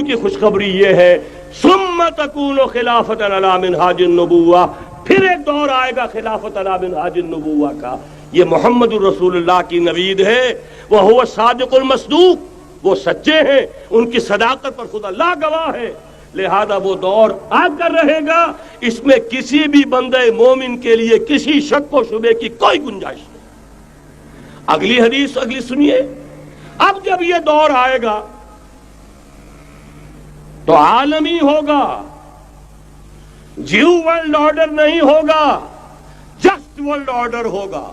کی خوشخبری یہ ہے ثم تکون خلافۃ علی منہاج النبوہ، پھر ایک دور آئے گا خلافت علی منہاج النبوہ کا. یہ محمد الرسول اللہ کی نوید ہے. وہو الصادق المصدوق، وہ سچے ہیں، ان کی صداقت پر خود اللہ گواہ ہے. لہذا وہ دور آ کر رہے گا، اس میں کسی بھی بندے مومن کے لیے کسی شک و شبے کی کوئی گنجائش نہیں. اگلی حدیث اگلی سنیے. اب جب یہ دور آئے گا تو عالمی ہوگا، جیو ورلڈ آرڈر نہیں ہوگا، جسٹ ورلڈ آرڈر ہوگا.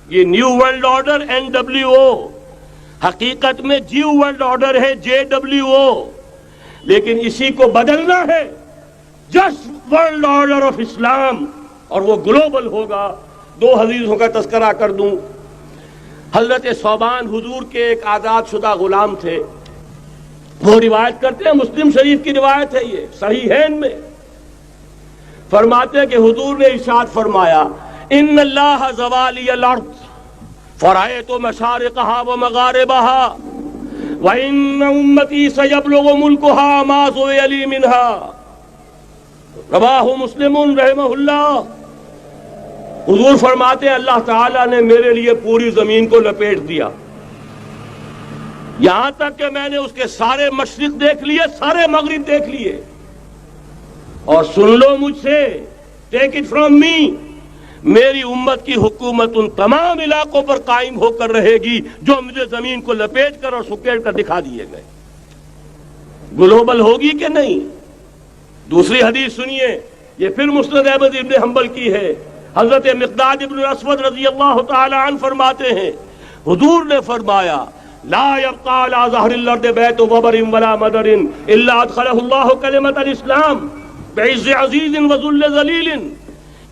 یہ نیو ورلڈ آرڈر NWO، حقیقت میں جیو ورلڈ آرڈر ہے JWO، لیکن اسی کو بدلنا ہے جسٹ ورلڈ آرڈر آف اسلام، اور وہ گلوبل ہوگا. دو حدیثوں کا تذکرہ کر دوں. حضرت ثوبان حضور کے ایک آزاد شدہ غلام تھے. وہ روایت کرتے ہیں، مسلم شریف کی روایت ہے، یہ صحیحین میں فرماتے ہیں کہ حضور نے ارشاد فرمایا ان اللہ زوالی الارض فرأیت مشارقها ومغاربها وان امتی سیبلغ ملکها ما سئل لی منها. رواہ مسلم رحمہ اللہ. حضور فرماتے ہیں اللہ تعالیٰ نے میرے لیے پوری زمین کو لپیٹ دیا، یہاں تک کہ میں نے اس کے سارے مشرق دیکھ لیے، سارے مغرب دیکھ لیے. اور سن لو مجھ سے، ٹیک اٹ فرام می، میری امت کی حکومت ان تمام علاقوں پر قائم ہو کر رہے گی جو مجھے زمین کو لپیٹ کر اور سکیڑ کر دکھا دیے گئے. گلوبل ہوگی کہ نہیں؟ دوسری حدیث سنیے، یہ پھر مسند احمد ابن حنبل کی ہے. حضرت مقداد ابن الاسود رضی اللہ تعالی عنہ فرماتے ہیں حضور نے فرمایا لا يبقى على ظهر الارض بيت وبر ولا مدر الا ادخله الله كلمة الاسلام بعز عزيز وذل ذليل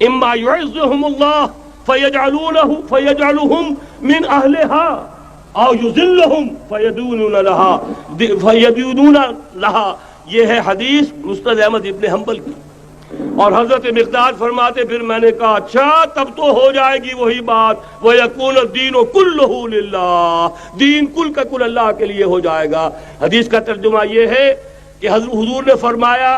اما يعزهم الله فيجعلهم من اهلها او يذلهم فيدونون لها. یہ ہے حدیث مسند احمد ابن حنبل کی. اور حضرت مقداد فرماتے پھر میں نے کہا اچھا تب تو ہو جائے گی وہی بات وَيَكُونَ الدِّينُ كُلُّهُ لِلَّهِ، دین کل کا کل اللہ کے لیے ہو جائے گا. حدیث کا ترجمہ یہ ہے کہ حضور نے فرمایا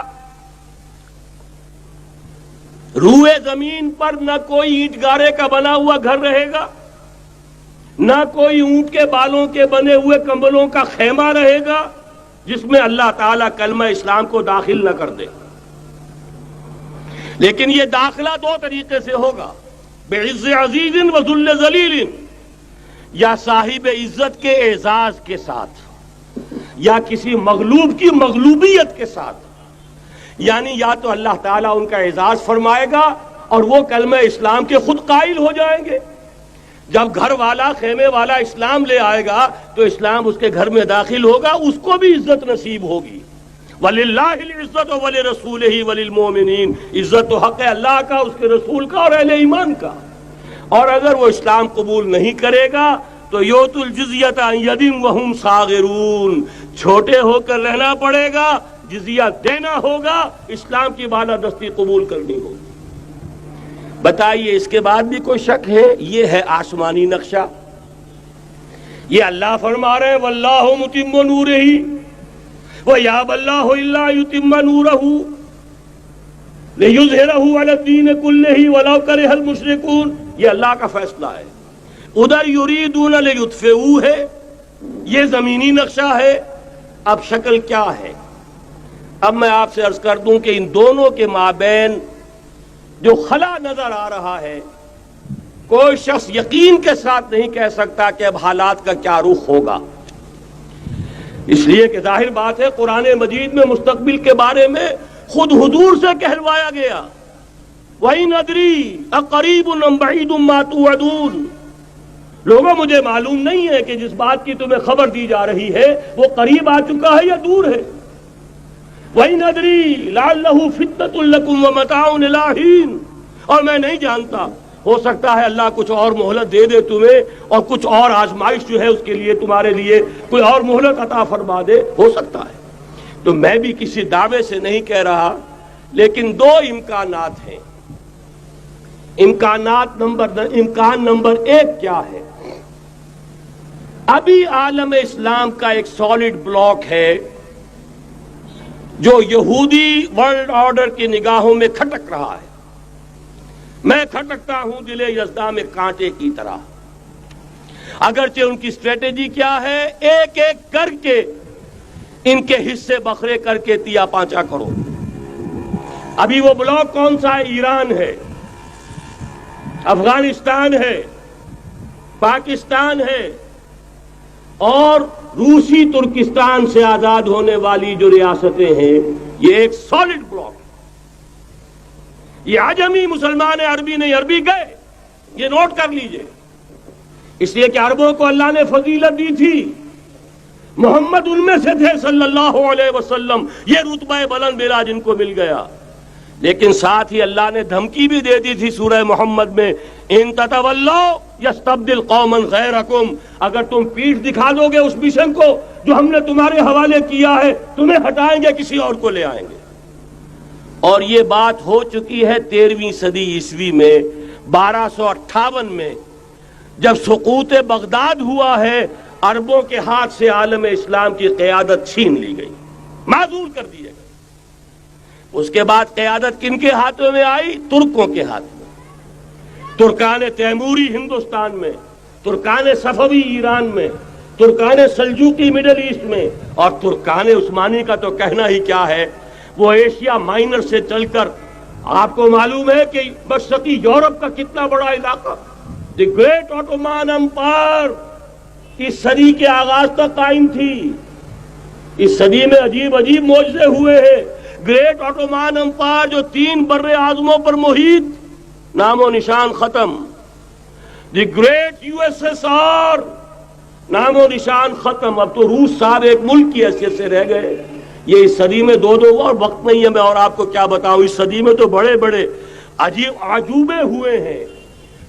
روئے زمین پر نہ کوئی اینٹ گارے کا بنا ہوا گھر رہے گا، نہ کوئی اونٹ کے بالوں کے بنے ہوئے کمبلوں کا خیمہ رہے گا جس میں اللہ تعالیٰ کلمہ اسلام کو داخل نہ کر دے. لیکن یہ داخلہ دو طریقے سے ہوگا، بعز عزیز و ذل ذلیل، یا صاحب عزت کے اعزاز کے ساتھ یا کسی مغلوب کی مغلوبیت کے ساتھ. یعنی یا تو اللہ تعالیٰ ان کا اعزاز فرمائے گا اور وہ کلمہ اسلام کے خود قائل ہو جائیں گے. جب گھر والا خیمے والا اسلام لے آئے گا تو اسلام اس کے گھر میں داخل ہوگا، اس کو بھی عزت نصیب ہوگی. وَلِلَّهِ الْعِزَّةُ وَلِرَسُولِهِ وَلِلْمُؤْمِنِينَ، عزت تو حق ہے اللہ کا، اس کے رسول کا اور اہل ایمان کا. اور اگر وہ اسلام قبول نہیں کرے گا تو یؤتُ الْجِزْیَةَ عَنْ یَدٍ وَهُمْ صَاغِرُونَ، چھوٹے ہو کر رہنا پڑے گا، جزیہ دینا ہوگا، اسلام کی بالادستی قبول کرنی ہوگی. بتائیے اس کے بعد بھی کوئی شک ہے؟ یہ ہے آسمانی نقشہ. یہ اللہ فرما رہے ہیں وَاللَّهُ مُتِمُّ نُورِهِ وَيَأْبَى اللَّهُ إِلَّا يُتِمَّ نُورَهُ لِيُظْهِرَهُ عَلَى الدِّينِ كُلِّهِ وَلَوْ كَرِهَ الْمُشْرِكُونَ. یہ اللہ کا فیصلہ ہے. ادھر یریدون لیطفئوا ہے، یہ زمینی نقشہ ہے. اب شکل کیا ہے؟ اب میں آپ سے عرض کر دوں کہ ان دونوں کے مابین جو خلا نظر آ رہا ہے، کوئی شخص یقین کے ساتھ نہیں کہہ سکتا کہ اب حالات کا کیا رخ ہوگا. اس لیے کہ ظاہر بات ہے قرآن مجید میں مستقبل کے بارے میں خود حضور سے کہلوایا گیا وَإِنْ أَدْرِي أَقَرِيبٌ أَمْ بَعِيدٌ مَا تُوعَدُونَ. لوگوں مجھے معلوم نہیں ہے کہ جس بات کی تمہیں خبر دی جا رہی ہے وہ قریب آ چکا ہے یا دور ہے. وَإِنْ أَدْرِي لَعَلَّهُ فِتْنَةٌ لَكُمْ وَمَتَاعٌ إِلَىٰ حِينٍ. اور میں نہیں جانتا، ہو سکتا ہے اللہ کچھ اور مہلت دے دے تمہیں اور کچھ اور آزمائش جو ہے اس کے لیے تمہارے لیے کوئی اور مہلت عطا فرما دے، ہو سکتا ہے. تو میں بھی کسی دعوے سے نہیں کہہ رہا، لیکن دو امکانات ہیں. امکان نمبر ایک کیا ہے؟ ابھی عالم اسلام کا ایک سالڈ بلاک ہے جو یہودی ورلڈ آرڈر کی نگاہوں میں کھٹک رہا ہے، میں کھٹکتا ہوں دل یزداں میں کانٹے کی طرح۔ اگرچہ ان کی اسٹریٹجی کیا ہے، ایک ایک کر کے ان کے حصے بکھرے کر کے تیا پانچا کرو۔ ابھی وہ بلاک کون سا ہے؟ ایران ہے، افغانستان ہے، پاکستان ہے، اور روسی ترکستان سے آزاد ہونے والی جو ریاستیں ہیں، یہ ایک سالڈ بلاک۔ یہ عجمی مسلمان عربی نہیں، عربی گئے، یہ نوٹ کر لیجئے، اس لیے کہ عربوں کو اللہ نے فضیلت دی تھی، محمد ان میں سے تھے صلی اللہ علیہ وسلم، یہ رتبہ بلند ملا جن کو مل گیا۔ لیکن ساتھ ہی اللہ نے دھمکی بھی دے دی تھی سورہ محمد میں، ان تتولوا یستبدل قوما غیرکم، اگر تم پیٹھ دکھا دو گے اس مشن کو جو ہم نے تمہارے حوالے کیا ہے، تمہیں ہٹائیں گے، کسی اور کو لے آئیں گے۔ اور یہ بات ہو چکی ہے 13ویں صدی عیسوی میں، 1258 میں جب سقوط بغداد ہوا ہے، عربوں کے ہاتھ سے عالم اسلام کی قیادت چھین لی گئی، معزول کر دیے گئے۔ اس کے بعد قیادت کن کے ہاتھوں میں آئی؟ ترکوں کے ہاتھ میں۔ ترکان تیموری ہندوستان میں، ترکان صفوی ایران میں، ترکان سلجوقی مڈل ایسٹ میں، اور ترکان عثمانی کا تو کہنا ہی کیا ہے، وہ ایشیا مائنر سے چل کر آپ کو معلوم ہے کہ مشرقی یورپ کا کتنا بڑا علاقہ، دی گریٹ آٹومان امپائر اس صدی کے آغاز تک قائم تھی۔ اس صدی میں عجیب عجیب معجزے ہوئے ہیں۔ گریٹ آٹومان امپائر جو 3 بر اعظموں پر محیط، نام و نشان ختم۔ The great U S S R, نام و نشان ختم۔ اب تو روس صاحب ایک ملک کی حیثیت سے رہ گئے۔ یہ اس صدی میں دو اور وقت نہیں ہے میں اور آپ کو کیا بتاؤں، اس صدی میں تو بڑے بڑے عجیب عجوبے ہوئے ہیں،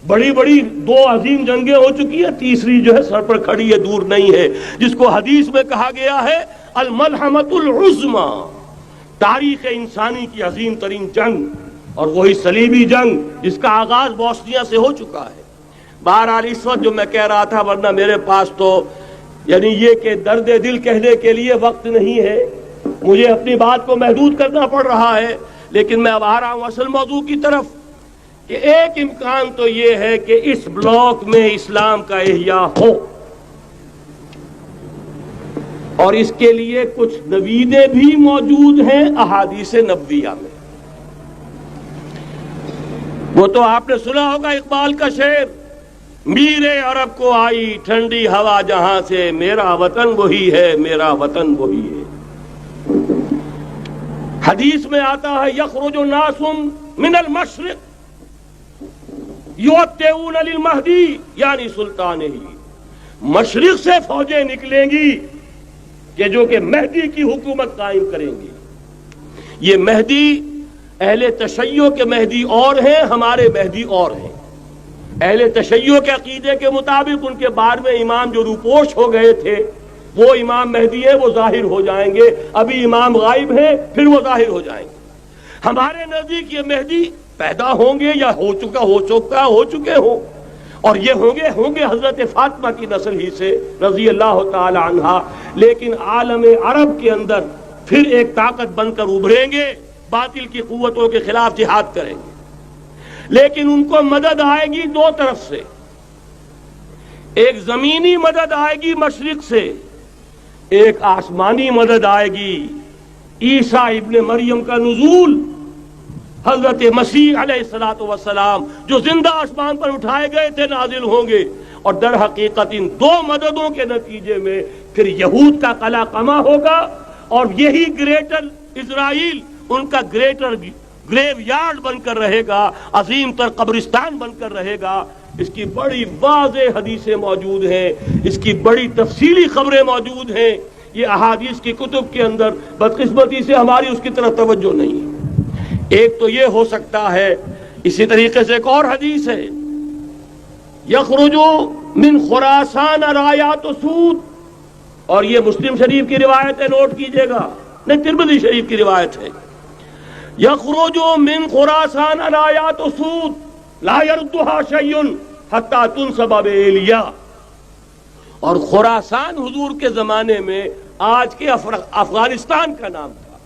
بڑی بڑی 2 عظیم جنگیں ہو چکی ہیں، تیسری جو ہے سر پر کھڑی ہے، دور نہیں ہے، جس کو حدیث میں کہا گیا ہے الملحمۃ العظمی، تاریخ انسانی کی عظیم ترین جنگ، اور وہی صلیبی جنگ جس کا آغاز بوسنیا سے ہو چکا ہے۔ بہرحال اس وقت جو میں کہہ رہا تھا، ورنہ میرے پاس تو یعنی یہ کہ درد دل کہنے کے لیے وقت نہیں ہے، مجھے اپنی بات کو محدود کرنا پڑ رہا ہے، لیکن میں اب آ رہا ہوں اصل موضوع کی طرف، کہ ایک امکان تو یہ ہے کہ اس بلاک میں اسلام کا احیاء ہو، اور اس کے لیے کچھ نویدیں بھی موجود ہیں احادیث نبویہ میں۔ وہ تو آپ نے سنا ہوگا اقبال کا شعر، میرے عرب کو آئی ٹھنڈی ہوا جہاں سے، میرا وطن وہی ہے، میرا وطن وہی ہے۔ حدیث میں آتا ہے یخرج الناس من المشرق یؤتون للمہدی یعنی سلطانہ، مشرق سے فوجیں نکلیں گی کہ جو کہ مہدی کی حکومت قائم کریں گی۔ یہ مہدی اہل تشیع کے مہدی اور ہیں، ہمارے مہدی اور ہیں۔ اہل تشیع کے عقیدے کے مطابق ان کے بعد میں امام جو روپوش ہو گئے تھے وہ امام مہدی ہیں، وہ ظاہر ہو جائیں گے، ابھی امام غائب ہیں، پھر وہ ظاہر ہو جائیں گے۔ ہمارے نزدیک یہ مہدی پیدا ہوں گے یا ہو چکے ہوں، اور یہ ہوں گے حضرت فاطمہ کی نسل ہی سے رضی اللہ تعالی عنہا، لیکن عالم عرب کے اندر پھر ایک طاقت بن کر ابھریں گے، باطل کی قوتوں کے خلاف جہاد کریں گے، لیکن ان کو مدد آئے گی 2 طرف سے۔ ایک زمینی مدد آئے گی مشرق سے، ایک آسمانی مدد آئے گی، عیسیٰ ابن مریم کا نزول، حضرت مسیح علیہ السلام جو زندہ آسمان پر اٹھائے گئے تھے نازل ہوں گے، اور در حقیقت ان 2 مددوں کے نتیجے میں پھر یہود کا قلع قمع ہوگا، اور یہی گریٹر اسرائیل ان کا گریٹر گریو یارڈ بن کر رہے گا، عظیم تر قبرستان بن کر رہے گا۔ اس کی بڑی واضح حدیثیں موجود ہیں، اس کی بڑی تفصیلی خبریں موجود ہیں، یہ احادیث کی کتب کے اندر، بدقسمتی سے ہماری اس کی طرف توجہ نہیں ہے۔ ایک تو یہ ہو سکتا ہے، اسی طریقے سے ایک اور حدیث ہے، یخرج من خراسان رایات سود، اور یہ مسلم شریف کی روایت ہے، نوٹ کیجئے گا، نہیں ترمذی شریف کی روایت ہے، یخرج من خراسان رایات سود لا يردها شيء حتى تنصب بإيلیا، اور خراسان حضور کے زمانے میں آج کے افغانستان کا نام تھا،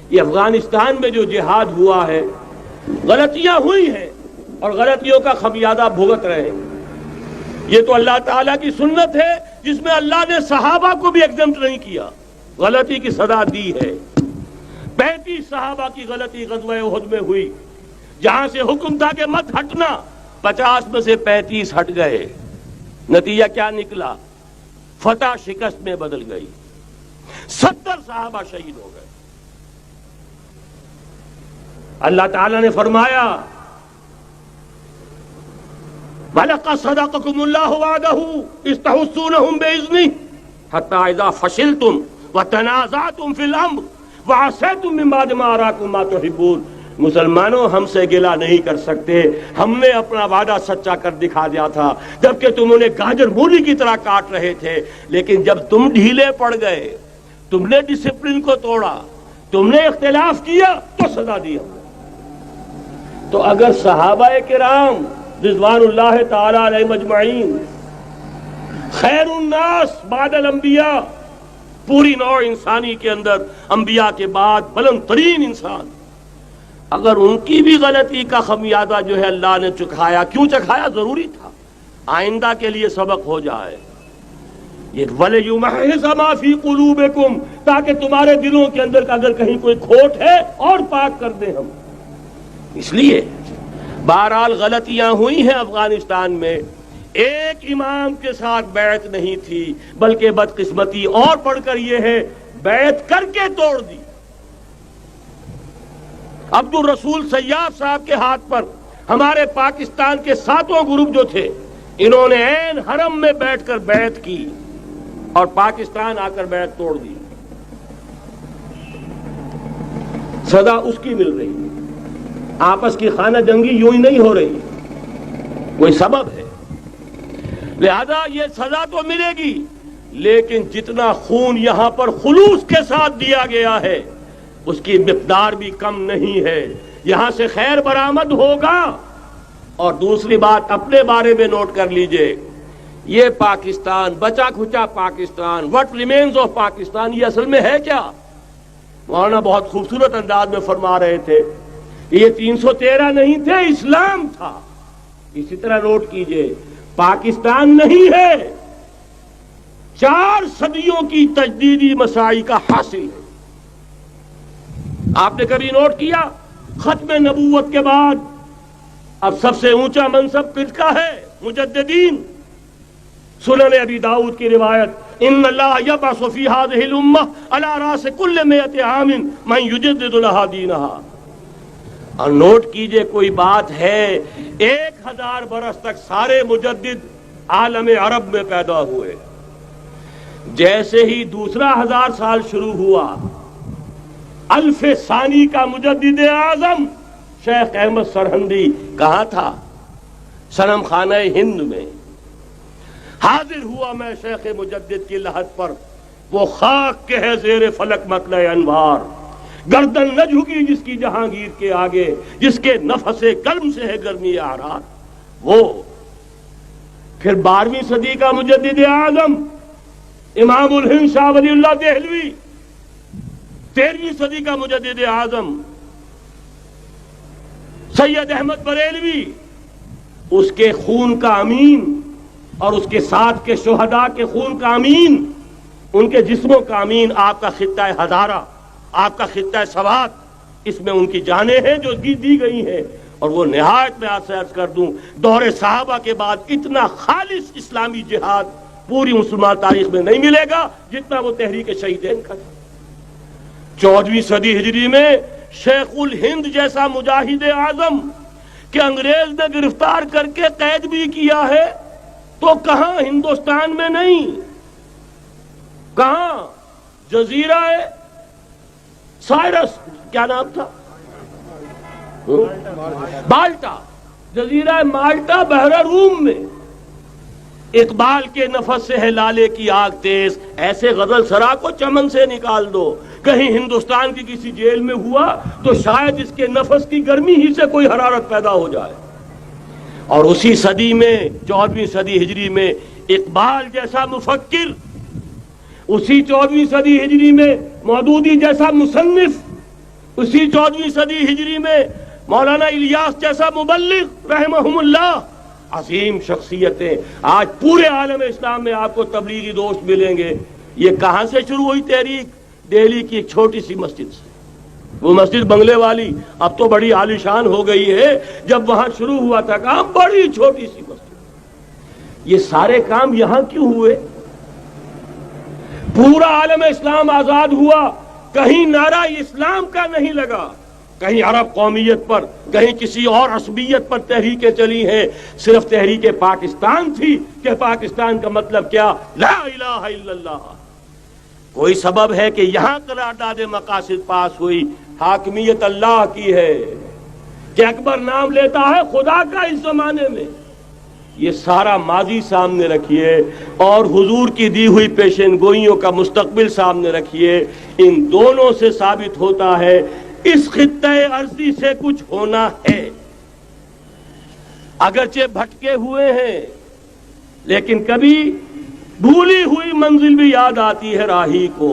یہ افغانستان میں جو جہاد ہوا ہے، غلطیاں ہوئی ہیں اور غلطیوں کا خمیازہ بھگت رہے ہیں۔ یہ تو اللہ تعالیٰ کی سنت ہے جس میں اللہ نے صحابہ کو بھی ایگزمپٹ نہیں کیا، غلطی کی سزا دی ہے۔ 35 صحابہ کی غلطی غزوہ احد میں ہوئی، جہاں سے حکم تھا کہ مت ہٹنا، 50 میں سے 35 ہٹ گئے۔ نتیجہ کیا نکلا؟ فتح شکست میں بدل گئی، 70 صحابہ شہید ہو گئے۔ اللہ تعالیٰ نے فرمایا وَلَقَدْ صَدَقَكُمُ اللَّهُ وَعْدَهُ إِذْ تَحُسُّونَهُم بِإِذْنِهِ حَتَّىٰ إِذَا فَشِلْتُمْ وَتَنَازَعْتُمْ فِي الْأَمْرِ وَعَصَيْتُم مِّن بَعْدِ مَا أَرَاكُم مَّا تُحِبُّونَ۔ مسلمانوں، ہم سے گلہ نہیں کر سکتے، ہم نے اپنا وعدہ سچا کر دکھا دیا تھا جبکہ تم انہیں گاجر مولی کی طرح کاٹ رہے تھے، لیکن جب تم ڈھیلے پڑ گئے، تم نے ڈسپلن کو توڑا، تم نے اختلاف کیا تو سزا دی ہم نے۔ تو اگر صحابہ کرام رضوان اللہ تعالی علیہ مجمعین خیر الناس بعد الانبیاء، پوری نوع انسانی کے اندر انبیاء کے بعد بلند ترین انسان، اگر ان کی بھی غلطی کا خمیازہ جو ہے اللہ نے چکھایا، کیوں چکھایا؟ ضروری تھا، آئندہ کے لیے سبق ہو جائے۔ یہ وَلِيُمَحِّصَ مَا فِي قُلُوبِكُمْ، تاکہ تمہارے دلوں کے اندر کا اگر کہیں کوئی کھوٹ ہے اور پاک کر دیں ہم۔ اس لیے بہرحال غلطیاں ہوئی ہیں افغانستان میں، ایک امام کے ساتھ بیعت نہیں تھی، بلکہ بدقسمتی اور پڑھ کر یہ ہے بیعت کر کے توڑ دی۔ عبد الرسول سیاف صاحب کے ہاتھ پر ہمارے پاکستان کے 7 گروپ جو تھے، انہوں نے عین حرم میں بیٹھ کر بیعت کی اور پاکستان آ کر بیعت توڑ دی۔ سزا اس کی مل رہی ہے، آپس کی خانہ جنگی یوں ہی نہیں ہو رہی، کوئی سبب ہے، لہذا یہ سزا تو ملے گی، لیکن جتنا خون یہاں پر خلوص کے ساتھ دیا گیا ہے اس کی مقدار بھی کم نہیں ہے، یہاں سے خیر برآمد ہوگا۔ اور دوسری بات اپنے بارے میں نوٹ کر لیجئے، یہ پاکستان، بچا کھچا Pakistan, what remains of Pakistan, یہ اصل میں ہے کیا؟ مولانا بہت خوبصورت انداز میں فرما رہے تھے، یہ 313 نہیں تھے، اسلام تھا۔ اسی طرح نوٹ کیجئے، پاکستان نہیں ہے، 4 صدیوں کی تجدیدی مساعی کا حاصل ہے۔ آپ نے کبھی نوٹ کیا ختم نبوت کے بعد اب سب سے اونچا منصب کس کا ہے؟ مجددین۔ سنن ابی داؤد کی روایت، ان اللہ یبعث فی هذه الامہ علی راس کل 100 عام من یجدد لها دینها۔ اور نوٹ کیجئے، کوئی بات ہے 1000 برس تک سارے مجدد عالم عرب میں پیدا ہوئے، جیسے ہی دوسرا 1000 سال شروع ہوا، الف ثانی کا مجدد اعظم شیخ احمد سرہندی کہاں تھا؟ صنم خانہ ہند میں حاضر ہوا۔ میں شیخ مجدد کی لحد پر، وہ خاک کے ہے زیر فلک مطلع انوار، گردن نہ جھکی جس کی جہانگیر کے آگے، جس کے نفس گرم سے ہے گرمی اعراض۔ وہ پھر 12ویں صدی کا مجدد اعظم امام الہند شاہ ولی اللہ دہلوی، 13ویں صدی کا مجدد اعظم سید احمد بریلوی، اس کے خون کا امین اور اس کے ساتھ کے شہداء کے خون کا امین، ان کے جسموں کا امین آپ کا خطہ ہزارہ، آپ کا خطہ سوات، اس میں ان کی جانیں ہیں جو دی گئی ہیں۔ اور وہ نہایت میں آپ سے عرض کر دوں، دور صحابہ کے بعد اتنا خالص اسلامی جہاد پوری مسلمان تاریخ میں نہیں ملے گا جتنا وہ تحریک شہیدین کا تھا۔ 14ویں صدی ہجری میں شیخ الہند جیسا مجاہد اعظم کہ انگریز نے گرفتار کر کے قید بھی کیا ہے، تو کہاں؟ ہندوستان میں نہیں، کہاں؟ جزیرہ سائرس، کیا نام تھا؟ مالٹا، جزیرہ مالٹا بحر روم میں۔ اقبال کے نفس سے ہے لالے کی آگ تیز، ایسے غزل سرا کو چمن سے نکال دو۔ کہیں ہندوستان کی کسی جیل میں ہوا تو شاید اس کے نفس کی گرمی ہی سے کوئی حرارت پیدا ہو جائے۔ اور اسی صدی میں 14ویں صدی ہجری میں اقبال جیسا مفکر، اسی 14ویں صدی ہجری میں مودودی جیسا مصنف، اسی 14ویں صدی ہجری میں مولانا الیاس جیسا مبلغ رحمہم اللہ، عظیم شخصیتیں، آج پورے عالم اسلام میں آپ کو تبلیغی دوست ملیں گے۔ یہ کہاں سے شروع ہوئی تحریک؟ دہلی کی ایک چھوٹی سی مسجد سے، وہ مسجد بنگلے والی اب تو بڑی عالیشان ہو گئی ہے، جب وہاں شروع ہوا تھا کام بڑی چھوٹی سی مسجد۔ یہ سارے کام یہاں کیوں ہوئے؟ پورا عالم اسلام آزاد ہوا، کہیں نعرہ اسلام کا نہیں لگا، کہیں عرب قومیت پر، کہیں کسی اور عصبیت پر تحریکیں چلی ہیں، صرف تحریک پاکستان تھی کہ پاکستان کا مطلب کیا؟ لا الہ الا اللہ۔ کوئی سبب ہے کہ یہاں قرارداد مقاصد پاس ہوئی، حاکمیت اللہ کی ہے، کہ اکبر نام لیتا ہے خدا کا اس زمانے میں۔ یہ سارا ماضی سامنے رکھیے اور حضور کی دی ہوئی پیشین گوئیوں کا مستقبل سامنے رکھیے، ان دونوں سے ثابت ہوتا ہے اس خطہ ارضی سے کچھ ہونا ہے۔ اگرچہ بھٹکے ہوئے ہیں لیکن کبھی بھولی ہوئی منزل بھی یاد آتی ہے راہی کو،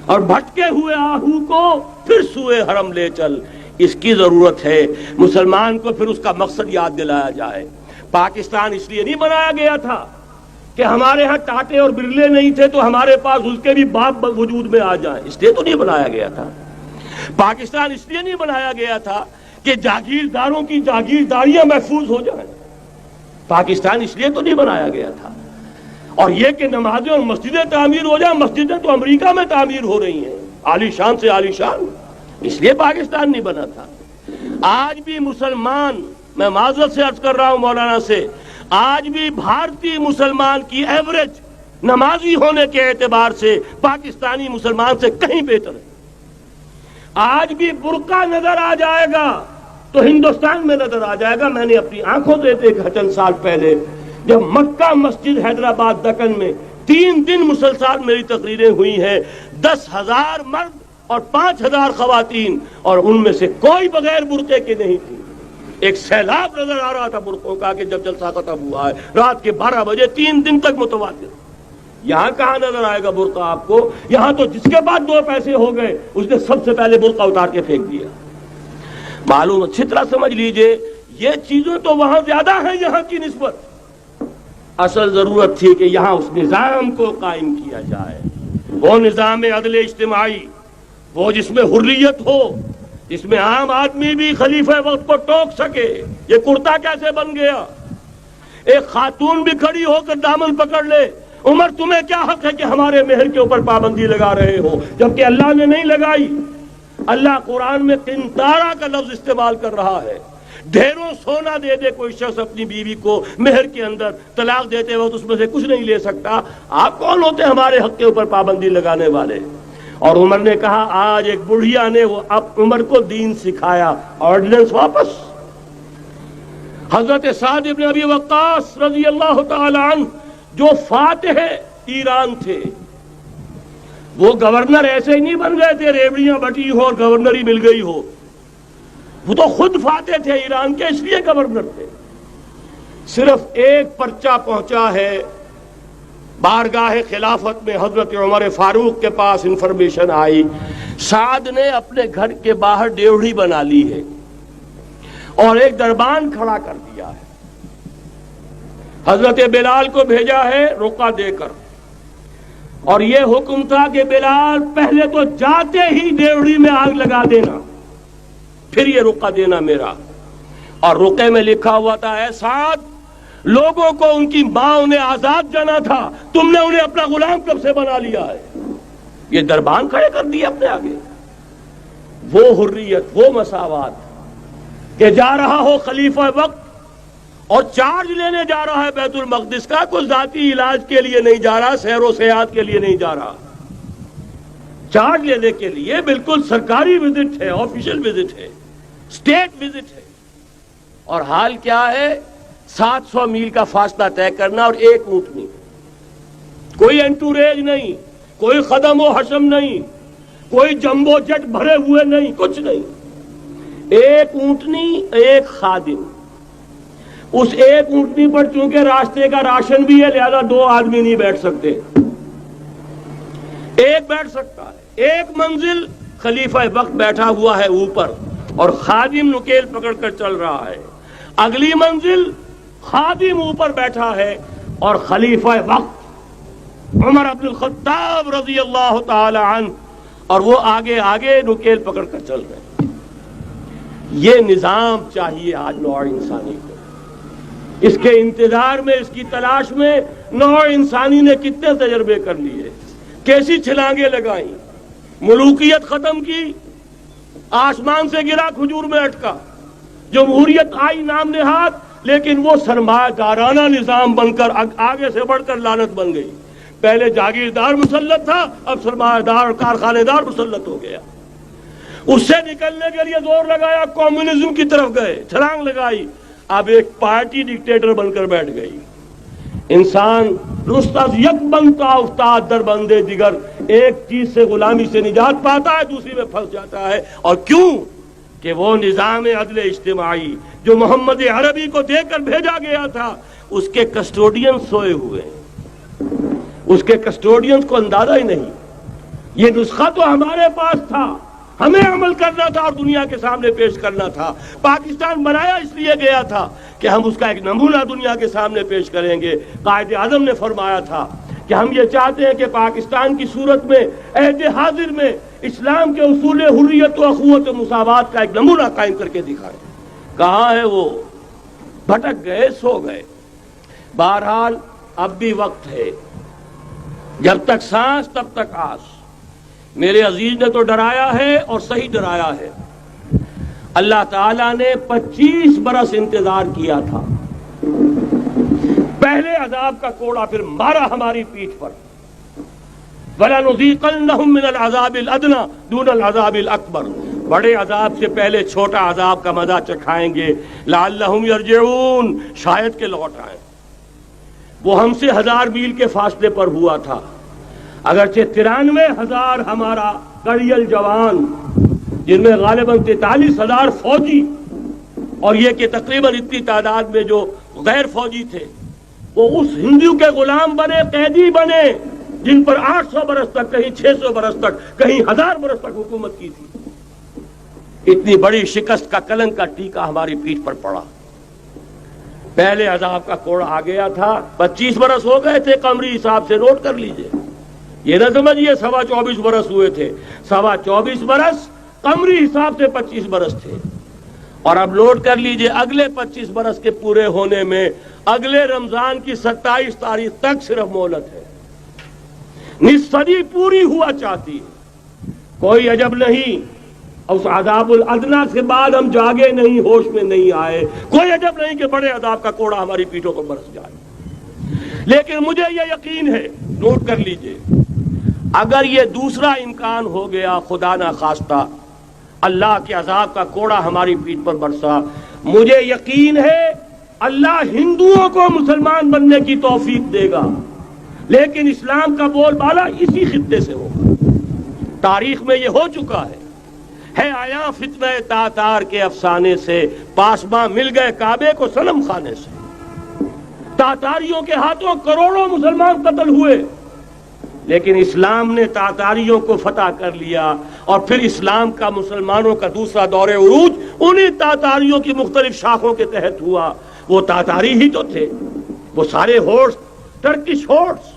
اور بھٹکے ہوئے آہو کو پھر سوئے حرم لے چل، اس کی ضرورت ہے۔ مسلمان کو پھر اس کا مقصد یاد دلایا جائے۔ پاکستان اس لیے نہیں بنایا گیا تھا کہ ہمارے ہاں ٹاٹے اور برلے نہیں تھے تو ہمارے پاس اس کے بھی باپ وجود میں آ جائیں، اس لیے تو نہیں بنایا گیا تھا۔ پاکستان اس لیے نہیں بنایا گیا تھا کہ جاگیرداروں کی جاگیرداریاں محفوظ ہو جائیں، پاکستان اس لیے تو نہیں بنایا گیا تھا۔ اور یہ کہ نمازیں اور مسجدیں تعمیر ہو جائیں، مسجدیں تو امریکہ میں تعمیر ہو رہی ہیں، عالی شان سے عالی شان، اس لیے پاکستان نہیں بنا تھا۔ آج بھی مسلمان، میں معذرت سے عرض کر رہا ہوں مولانا سے، آج بھی بھارتی مسلمان کی ایوریج نمازی ہونے کے اعتبار سے پاکستانی مسلمان سے کہیں بہتر ہے۔ آج بھی برقع نظر آ جائے گا تو ہندوستان میں نظر آ جائے گا۔ میں نے اپنی آنکھوں سے دیکھا چند سال پہلے، جب مکہ مسجد حیدرآباد دکن میں 3 دن مسلسل میری تقریریں ہوئی ہیں، 10,000 مرد اور 5,000 خواتین، اور ان میں سے کوئی بغیر برقعے کے نہیں تھی۔ ایک سیلاب نظر آ رہا تھا برقعوں کا کہ جب جلسہ ختم ہوا ہے رات کے 12 بجے 3 دن تک متواتر۔ یہاں کہاں نظر آئے گا برقع آپ کو؟ یہاں تو جس کے بعد 2 پیسے ہو گئے اس نے سب سے پہلے برقع اتار کے پھینک دیا۔ معلوم اچھی طرح سمجھ لیجئے، یہ چیزیں تو وہاں زیادہ ہیں یہاں کی نسبت۔ اصل ضرورت تھی کہ یہاں اس نظام کو قائم کیا جائے، وہ نظام عدل اجتماعی، وہ جس میں حریت ہو، جس میں عام آدمی بھی خلیفہ وقت کو ٹوک سکے۔ یہ کرتا کیسے بن گیا؟ ایک خاتون بھی کھڑی ہو کر دامن پکڑ لے، عمر تمہیں کیا حق ہے کہ ہمارے مہر کے اوپر پابندی لگا رہے ہو، جبکہ اللہ نے نہیں لگائی۔ اللہ قرآن میں قنطارہ کا لفظ استعمال کر رہا ہے۔ ڈھیروں سونا دے دے کوئی شخص اپنی بیوی کو مہر کے اندر، طلاق دیتے وقت اس میں سے کچھ نہیں لے سکتا، آپ کون ہوتے ہمارے حق کے اوپر پابندی لگانے والے؟ اور عمر نے کہا، آج ایک بڑھیا نے وہ اب عمر کو دین سکھایا، آرڈیننس واپس۔ حضرت سعد بن ابی وقاص رضی اللہ تعالی عنہ جو فاتح ایران تھے، وہ گورنر ایسے ہی نہیں بن گئے تھے ریوڑیاں بٹی ہو اور گورنر ہی مل گئی ہو، وہ تو خود فاتح تھے ایران کے، اس لیے گورنر تھے۔ صرف ایک پرچہ پہنچا ہے بارگاہ خلافت میں، حضرت عمر فاروق کے پاس انفارمیشن آئی، سعد نے اپنے گھر کے باہر ڈیوڑی بنا لی ہے اور ایک دربان کھڑا کر دیا ہے، حضرت بلال کو بھیجا ہے رقعہ دے کر، اور یہ حکم تھا کہ بلال پہلے تو جاتے ہی ڈیوڑی میں آگ لگا دینا، پھر یہ رقعہ دینا میرا۔ اور رقعے میں لکھا ہوا تھا، اے سعد، لوگوں کو ان کی ماں نے آزاد جانا تھا، تم نے انہیں اپنا غلام کب سے بنا لیا ہے؟ یہ دربان کھڑے کر دیے اپنے آگے۔ وہ حریت، وہ مساوات کہ جا رہا ہو خلیفہ وقت اور چارج لینے جا رہا ہے بیت المقدس کا، کوئی ذاتی علاج کے لیے نہیں جا رہا، سیر و سیاحت کے لیے نہیں جا رہا، چارج لینے کے لیے بالکل سرکاری وزٹ ہے، آفیشل وزٹ ہے، اسٹیٹ وزٹ ہے۔ اور حال کیا ہے؟ 700 میل کا فاصلہ طے کرنا اور ایک اونٹنی، کوئی انٹوریج نہیں، کوئی خدم و حشم نہیں، کوئی جمبو جٹ بھرے ہوئے نہیں، کچھ نہیں، ایک اونٹنی ایک خادم۔ اس ایک اونٹنی پر چونکہ راستے کا راشن بھی ہے لہذا 2 آدمی نہیں بیٹھ سکتے، ایک بیٹھ سکتا ہے، ایک منزل خلیفہ وقت بیٹھا ہوا ہے اوپر اور خادم نکیل پکڑ کر چل رہا ہے. اگلی منزل خادم اوپر بیٹھا ہے اور خلیفہ وقت عمر بن الخطاب رضی اللہ تعالی عنہ اور وہ آگے آگے نکیل پکڑ کر چل رہے ہیں. یہ نظام چاہیے آج نوع انسانی کو. اس کے انتظار میں، اس کی تلاش میں نوع انسانی نے کتنے تجربے کر لیے، کیسی چھلانگیں لگائیں، ملوکیت ختم کی، آسمان سے گرا کھجور میں اٹکا، جمہوریت آئی نام نہاد، لیکن وہ سرمایہ دارانہ نظام بن کر آگے سے بڑھ کر لعنت بن گئی. پہلے جاگیردار مسلط تھا، اب سرمایہ دار کارخانے دار مسلط ہو گیا. اس سے نکلنے کے لیے زور لگایا، کمیونزم کی طرف گئے، چھلانگ لگائی، اب ایک پارٹی ڈکٹیٹر بن کر بیٹھ گئی. انسان رست از یک بنتا افتاد در بندے دیگر، ایک چیز سے غلامی سے نجات پاتا ہے، دوسری میں پھنس جاتا ہے. اور کیوں؟ کہ وہ نظام عدل اجتماعی جو محمد عربی کو دے کر بھیجا گیا تھا، اس کے کسٹوڈین سوئے ہوئے ہیں. اس کے کسٹوڈینز کو اندازہ ہی نہیں. یہ نسخہ تو ہمارے پاس تھا، ہمیں عمل کرنا تھا اور دنیا کے سامنے پیش کرنا تھا. پاکستان بنایا اس لیے گیا تھا کہ ہم اس کا ایک نمونہ دنیا کے سامنے پیش کریں گے. قائد اعظم نے فرمایا تھا کہ ہم یہ چاہتے ہیں کہ پاکستان کی صورت میں عہد حاضر میں اسلام کے اصول حریت و اخوت و مساوات کا ایک نمونہ قائم کر کے دکھائیں. کہاں ہے وہ؟ بھٹک گئے، سو گئے. بہرحال اب بھی وقت ہے، جب تک سانس تب تک آس. میرے عزیز نے تو ڈرایا ہے اور صحیح ڈرایا ہے. اللہ تعالیٰ نے 25 برس انتظار کیا تھا. پہلے عذاب کا کوڑا پھر مارا ہماری پیٹھ پر. وَلَنُذِيقَنَّهُم مِّنَ الْعَذَابِ الْأَدْنَىٰ دُونَ الْعَذَابِ الْأَكْبَرِ، بڑے عذاب سے پہلے چھوٹا عذاب کا مزہ چکھائیں گے. لَعَلَّهُمْ يَرْجِعُونَ، شاید کہ لوٹ آئیں. وہ ہم سے 1000 میل کے فاصلے پر ہوا تھا، اگرچہ 93,000 ہمارا کڑیل جوان، جن میں غالباً 43,000 فوجی اور یہ کہ تقریباً اتنی تعداد میں جو غیر فوجی تھے، وہ اس ہندو کے غلام بنے، قیدی بنے جن پر 800 برس تک، کہیں 600 برس تک، کہیں 1000 برس تک حکومت کی تھی. اتنی بڑی شکست کا کلنک کا ٹیکا ہماری پیٹھ پر پڑا. پہلے عذاب کا کوڑا آ گیا تھا. 25 برس ہو گئے تھے قمری حساب سے، نوٹ کر لیجئے. یہ نہ سمجھیے 24.25 برس ہوئے تھے، 24.25 برس قمری حساب سے 25 برس تھے. اور اب نوٹ کر لیجئے اگلے 25 برس کے پورے ہونے میں اگلے رمضان کی 27 تاریخ تک صرف مہلت ہے. نصف صدی پوری ہوا چاہتی ہے. کوئی عجب نہیں اس عذاب الادنا کے بعد ہم جاگے نہیں، ہوش میں نہیں آئے. کوئی عجب نہیں کہ بڑے عذاب کا کوڑا ہماری پیٹھوں پر برس جائے. لیکن مجھے یہ یقین ہے، نوٹ کر لیجئے، اگر یہ دوسرا امکان ہو گیا، خدا نہ خواستہ اللہ کے عذاب کا کوڑا ہماری پیٹھ پر برسا، مجھے یقین ہے اللہ ہندوؤں کو مسلمان بننے کی توفیق دے گا. لیکن اسلام کا بول بالا اسی خطے سے ہوگا. تاریخ میں یہ ہو چکا ہے آیا فتنہ تاتار کے افسانے سے، پاسباں مل گئے کعبے کو صنم خانے سے. تاتاریوں کے ہاتھوں کروڑوں مسلمان قتل ہوئے، لیکن اسلام نے تاتاریوں کو فتح کر لیا. اور پھر اسلام کا مسلمانوں کا دوسرا دور عروج انہی تاتاریوں کی مختلف شاخوں کے تحت ہوا. وہ تاتاری ہی تو تھے، وہ سارے ہورس، ٹرکش ہورس،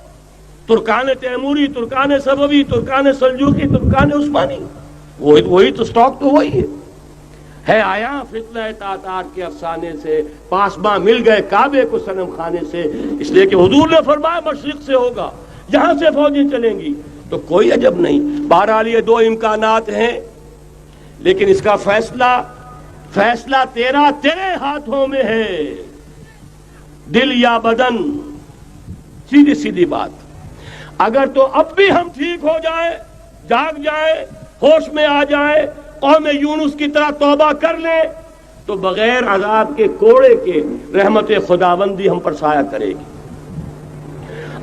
ترکان تیموری، ترکان صفوی، ترکان سلجوقی، ترکان عثمانی، وہی تو سٹاک تو وہی ہے آیا فتنہ تاتار کے افسانے سے، پاسباں مل گئے کعبے کو صنم خانے سے. اس لیے کہ حضور نے فرمایا مشرق سے ہوگا، جہاں سے فوجیں چلیں گی. تو کوئی عجب نہیں. بہرحال یہ 2 امکانات ہیں، لیکن اس کا فیصلہ تیرے ہاتھوں میں ہے، دل یا بدن. سیدھی بات. اگر تو اب بھی ہم ٹھیک ہو جائیں، جاگ جائیں، ہوش میں آ جائیں، قوم یونس کی طرح توبہ کر لیں، تو بغیر عذاب کے کوڑے کے رحمت خداوندی ہم پر سایہ کرے گی.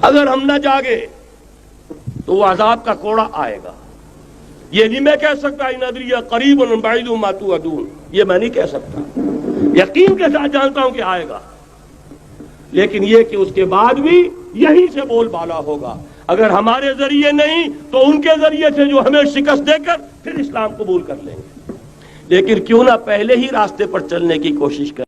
اگر ہم نہ جاگے تو وہ عذاب کا کوڑا آئے گا. یہ نہیں میں کہہ سکتا ان ادری قریب بعید ما توعدون، یہ میں نہیں کہہ سکتا، یقین کے ساتھ جانتا ہوں کہ آئے گا. لیکن یہ کہ اس کے بعد بھی یہیں سے بول بالا ہوگا. اگر ہمارے ذریعے نہیں تو ان کے ذریعے سے جو ہمیں شکست دے کر پھر اسلام قبول کر لیں گے، لیکن کیوں نہ پہلے ہی راستے پر چلنے کی کوشش کریں۔